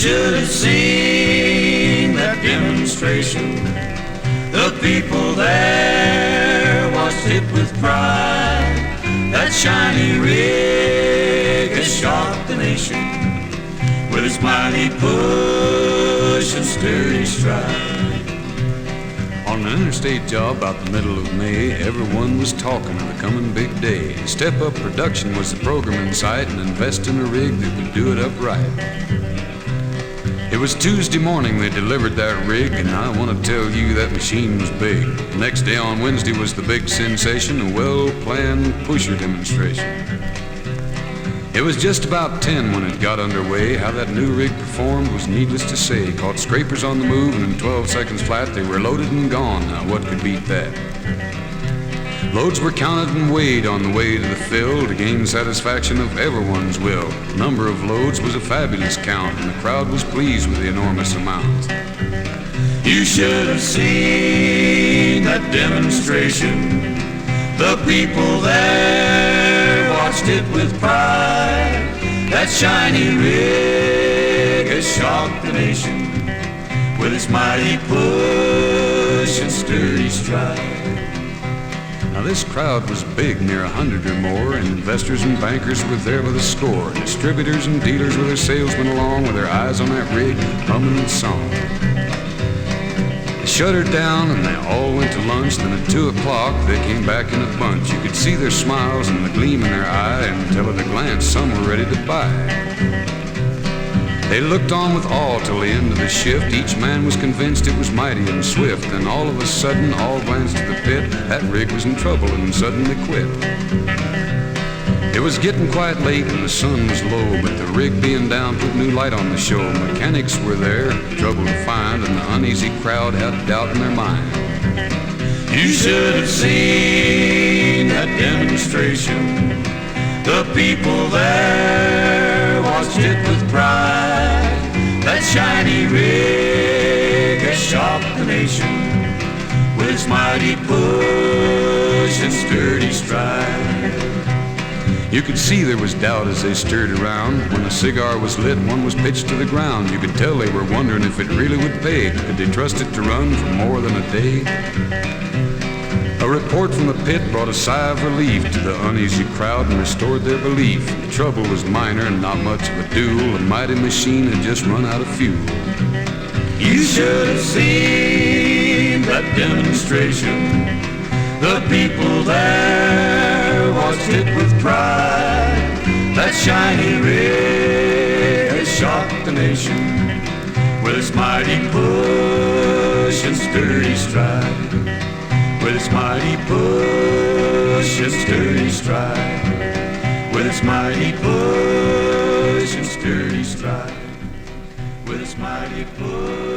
should have seen that demonstration. The people there watched it with pride. That shiny rig has shocked the nation with its mighty push and sturdy stride. On an interstate job about the middle of May, everyone was talking of the coming big day. Step Up Production was the program in sight, and invest in a rig that would do it upright. It was Tuesday morning they delivered that rig, and I want to tell you that machine was big. The next day on Wednesday was the big sensation, a well-planned pusher demonstration. It was just about 10 when it got underway. How that new rig performed was needless to say. Caught scrapers on the move, and in 12 seconds flat they were loaded and gone. Now what could beat that? Loads were counted and weighed on the way to the fill to gain satisfaction of everyone's will. The number of loads was a fabulous count, and the crowd was pleased with the enormous amount. You should have seen that demonstration. The people there watched it with pride. That shiny rig has shocked the nation with its mighty push and sturdy stride. Now this crowd was big, near 100 or more, and investors and bankers were there with a score. Distributors and dealers with their salesmen along, with their eyes on that rig, humming its song. They shuttered down and they all went to lunch. Then at 2 o'clock they came back in a bunch. You could see their smiles and the gleam in their eye, and tell at a glance some were ready to buy. They looked on with awe till the end of the shift. Each man was convinced it was mighty and swift. Then all of a sudden, all glanced to the pit. That rig was in trouble and suddenly quit. It was getting quite late and the sun was low, but the rig being down put new light on the show. Mechanics were there, trouble to find, and the uneasy crowd had doubt in their mind. You should have seen that demonstration. The people there watched it with pride. That shiny rig has shocked the nation with its mighty push and sturdy stride. You could see there was doubt as they stirred around. When a cigar was lit, one was pitched to the ground. You could tell they were wondering if it really would pay. Could they trust it to run for more than a day? A report from the pit brought a sigh of relief to the uneasy crowd and restored their belief. The trouble was minor and not much of a duel. The mighty machine had just run out of fuel. You should have seen that demonstration. The people there watched it with pride. That shiny rig has shocked the nation with its mighty push and sturdy stride. With its mighty push and sturdy stride. With its mighty push and sturdy stride. With its mighty push.